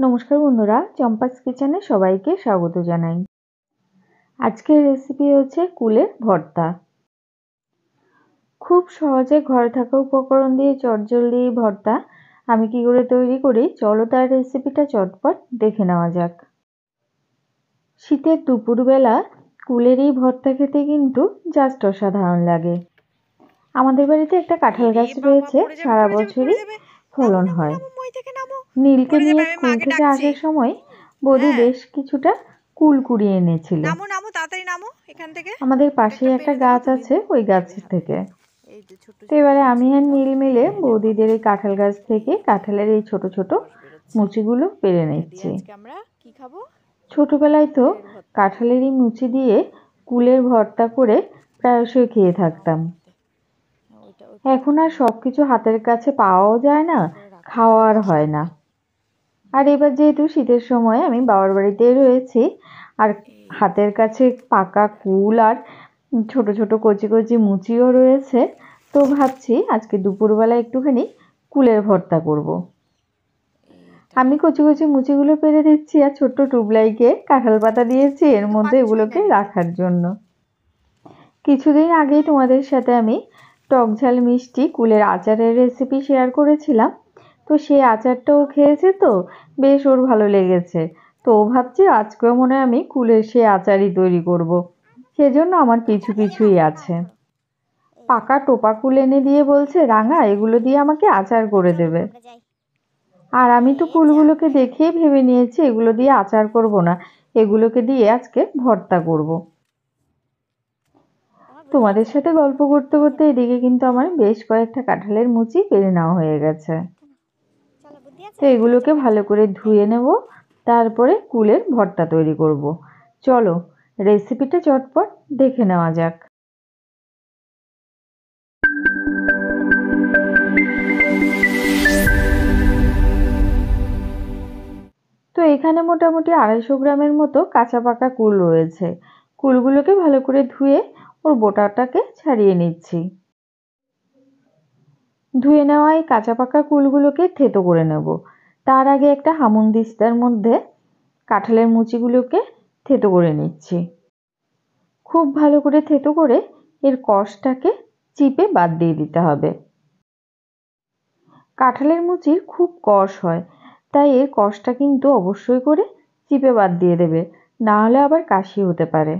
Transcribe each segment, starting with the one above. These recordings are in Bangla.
নমস্কার বন্ধুরা, চম্পাস কিচেনে সবাইকে স্বাগত জানাই। আজকের রেসিপি হচ্ছে কুলের ভর্তা। খুব সহজে ঘরে থাকা উপকরণ দিয়ে চটজলদি ভর্তা আমি কি করে তৈরি করি, চলো তার রেসিপিটা চটপট দেখে নেওয়া যাক। শীতের দুপুরবেলা কুলের এই ভর্তা খেতে কিন্তু জাস্ট অসাধারণ লাগে। আমাদের বাড়িতে একটা কাঁঠাল গাছ রয়েছে, সারা বছরই ফলন হয়। নীলকে নিয়ে স্কুল থেকে আসার সময় বৌদি বেশ কিছুটা কুল কুড়িয়ে এনেছিল। আমাদের পাশে একটা গাছ আছে, ওই গাছের থেকে। তো এবারে আমি আর নীল মিলে বৌদিদের এই কাঁঠাল গাছ থেকে কাঁঠালের এই ছোট ছোট মুচিগুলো পেরে নিচ্ছি। ছোটবেলায় তো কাঁঠালের এই মুচি দিয়ে কুলের ভর্তা করে প্রায়শই খেয়ে থাকতাম। এখন আর সবকিছু হাতের কাছে পাওয়াও যায় না, খাওয়ার হয় না। আর এবার যেহেতু শীতের সময় আমি বাবার বাড়িতে রয়েছি, আর হাতের কাছে পাকা কুল আর ছোট ছোট কচি কচি মুচিও রয়েছে, তো ভাবছি আজকে দুপুরবেলা একটুখানি কুলের ভর্তা করব। আমি কচি কচি মুচিগুলো পেরে দিচ্ছি, আর ছোট্ট টুবলাইকে কাঁঠাল পাতা দিয়েছি এর মধ্যে এগুলোকে রাখার জন্য। কিছুদিন আগেই তোমাদের সাথে আমি টক ঝাল মিষ্টি কুলের আচারের রেসিপি শেয়ার করেছিলাম। তো সেই আচারটাও খেয়েছে, তো বেশ ওর ভালো লেগেছে। তো ও ভাবছি আজকেও মনে হয় আমি কুলের সেই আচারই তৈরি করব। সেজন্য আমার পিছু পিছুই আছে। পাকা টোপা কুল এনে দিয়ে বলছে রাঙা এগুলো দিয়ে আমাকে আচার করে দেবে। আর আমি তো কুলগুলোকে দেখেই ভেবে নিয়েছি এগুলো দিয়ে আচার করব না, এগুলোকে দিয়ে আজকে ভর্তা করব। তোমাদের সাথে গল্প করতে করতে এদিকে কিন্তু আমার বেশ কয়েকটা কাঁঠালের মুচি পেরে নেওয়া হয়ে গেছে। তো এগুলোকে ভালো করে ধুয়ে নেব, তারপরে কুলের ভর্তা তৈরি করব। চলো রেসিপিটা চটপট দেখে নেওয়া যাক। তো এখানে মোটামুটি 250 গ্রামের মতো কাঁচা পাকা কুল রয়েছে। কুলগুলোকে ভালো করে ধুয়ে ওর বোটাটাকে ছাড়িয়ে নিচ্ছি। ধুয়ে নেওয়া এই কাঁচা পাকা কুলগুলোকে থেতো করে নেব। তার আগে একটা হামুনদিস্তার মধ্যে কাঁঠালের মুচিগুলোকে থেতো করে নিচ্ছি। খুব ভালো করে থেতো করে এর কষটাকে চিপে বাদ দিয়ে দিতে হবে। কাঁঠালের মুচির খুব কষ হয়, তাই এর কষটা কিন্তু অবশ্যই করে চিপে বাদ দিয়ে দেবে, না হলে আবার কাশি হতে পারে।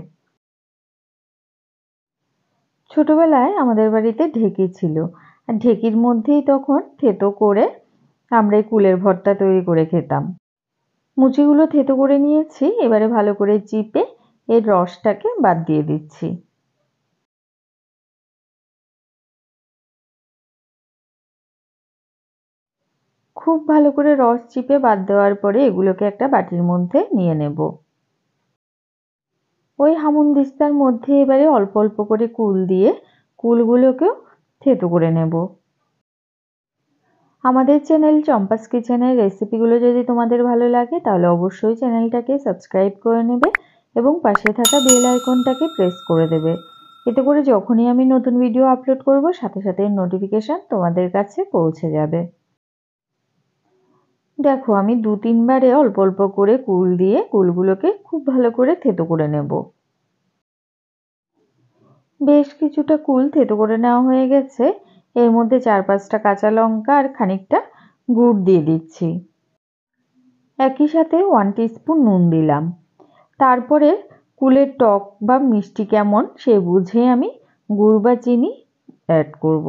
ছোটবেলায় আমাদের বাড়িতে ঢেঁকি ছিল, আর ঢেঁকির মধ্যেই তখন থেতো করে আমরা এই কুলের ভর্তা তৈরি করে খেতাম। মুচিগুলো থেতো করে নিয়েছি, এবারে ভালো করে চিপে এর রসটাকে বাদ দিয়ে দিচ্ছি। খুব ভালো করে রস চিপে বাদ দেওয়ার পরে এগুলোকে একটা বাটির মধ্যে নিয়ে নেব। ওই হামুনদিস্তার মধ্যে এবারে অল্প অল্প করে কুল দিয়ে কুলগুলোকেও থেতো করে নেব। আমাদের চ্যানেল চম্পাস কিচেনের রেসিপিগুলো যদি তোমাদের ভালো লাগে তাহলে অবশ্যই চ্যানেলটাকে সাবস্ক্রাইব করে নেবে এবং পাশে থাকা বেল আইকনটাকে প্রেস করে দেবে। এতে করে যখনই আমি নতুন ভিডিও আপলোড করব সাথে সাথে নোটিফিকেশন তোমাদের কাছে পৌঁছে যাবে। দেখো আমি 2-3 বারে অল্প অল্প করে কুল দিয়ে কুলগুলোকে খুব ভালো করে থেতো করে নেব। বেশ কিছুটা কুল থেতো করে নেওয়া হয়ে গেছে। এর মধ্যে 4-5টা কাঁচা লঙ্কা আর খানিকটা গুড় দিয়ে দিচ্ছি। একই সাথে 1 টিস্পুন নুন দিলাম। তারপরে কুলের টক বা মিষ্টি কেমন সে বুঝে আমি গুড় বা চিনি অ্যাড করব।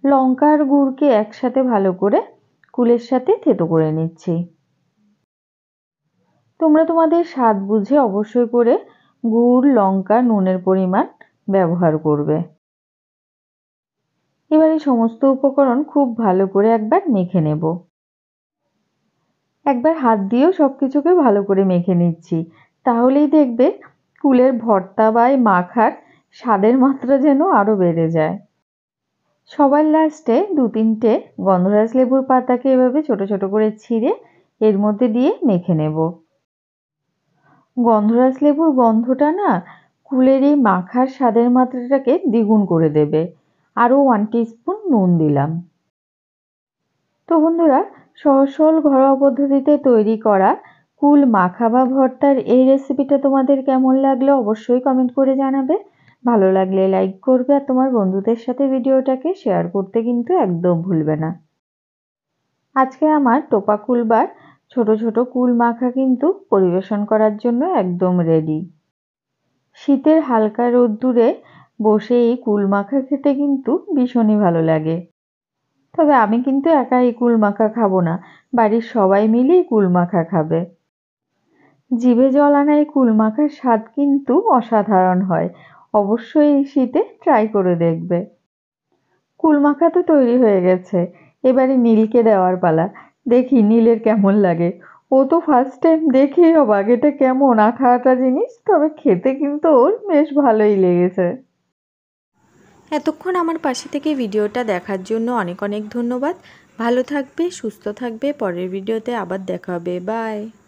লঙ্কা আর গুড়কে একসাথে ভালো করে কুলের সাথে থেতো করে নিচ্ছি। তোমরা তোমাদের স্বাদ বুঝে অবশ্যই করে গুড়, লঙ্কা, নুনের পরিমাণ ব্যবহার করবে। এবার এই সমস্ত উপকরণ খুব ভালো করে একবার মেখে নেব। একবার হাত দিয়েও সবকিছুকে ভালো করে মেখে নিচ্ছি, তাহলেই দেখবে কুলের ভর্তা বা মাখার স্বাদের মাত্রা যেন আরো বেড়ে যায়। সবার লাস্টে 2-3টে গন্ধরাজ লেবুর পাতাকে এভাবে ছোট ছোট করে ছিঁড়ে এর মধ্যে দিয়ে মেখে নেব। গন্ধরাজ লেবুর গন্ধটা না কুলের এই মাখার স্বাদের মাত্রাটাকে দ্বিগুণ করে দেবে। আরও 1 টিস্পুন নুন দিলাম। তো বন্ধুরা সহজ সরল ঘরোয়া পদ্ধতিতে তৈরি করা কুল মাখা বা ভর্তার এই রেসিপিটা তোমাদের কেমন লাগলো অবশ্যই কমেন্ট করে জানাবে। ভালো লাগলে লাইক করবে আর তোমার বন্ধুদের সাথে ভিডিওটাকে শেয়ার করতে কিন্তু একদম ভুলবে না। আজকে আমার টোপা কুল বা ছোট ছোট কুল মাখা কিন্তু পরিবেশন করার জন্য একদম রেডি। শীতের হালকা রোদ্দুরে বসে এই কুল মাখা খেতে কিন্তু ভীষণই ভালো লাগে। তবে আমি কিন্তু একা এই কুল মাখা খাবো না, বাড়ির সবাই মিলেই কুল মাখা খাবে। জিভে জল আনা এই কুল মাখার স্বাদ কিন্তু অসাধারণ হয়। অবশ্যই এই শীতে ট্রাই করে দেখবে। কুল মাখা তো তৈরি হয়ে গেছে, এবারে নীলকে দেওয়ার পালা। দেখি নীলের কেমন লাগে। ও তো ফার্স্ট টাইম দেখেই অবাক, এটা কেমন আঠা আঠা জিনিস, তবে খেতে কিন্তু ওর বেশ ভালোই লেগেছে। এতক্ষণ আমার পাশে থেকে ভিডিওটা দেখার জন্য অনেক অনেক ধন্যবাদ। ভালো থাকবে, সুস্থ থাকবে। পরের ভিডিওতে আবার দেখা হবে। বাই।